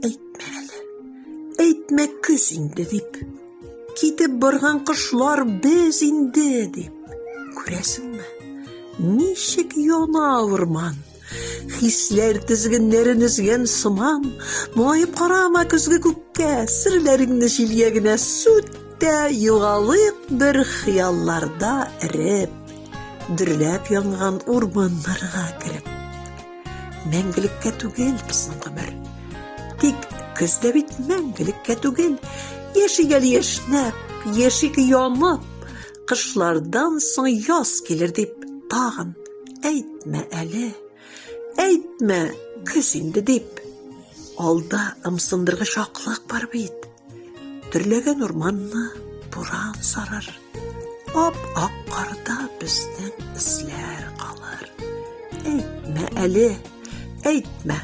әйтмә әле, әйтмә көз инде дип, китеп барган кышлар без инде дип. Күрәсеңме, ничек яна урман, хисләр тезгеннәрен өзгән сыман. Моңаеп карама көзге күккә, серләреңне җилгә генә сүтә, югалыйк бер хыялларда эреп, дөрләп янган урманнарга кереп. Мәңгелеккә түгел безнең гомер, тик көздә бит мәңгелеккә түгел. Яшигәл яшнәп, яшик янып, кышлардан соң яз килер дип, тагын әйтмә әле, әйтмә көз инде дип. Алда ымсындыргы шаклык бар бит. Төрләгән урманны буран сарыр, ап-ак карда безнең эзләр калыр. Әйтмә әле, әйтмә.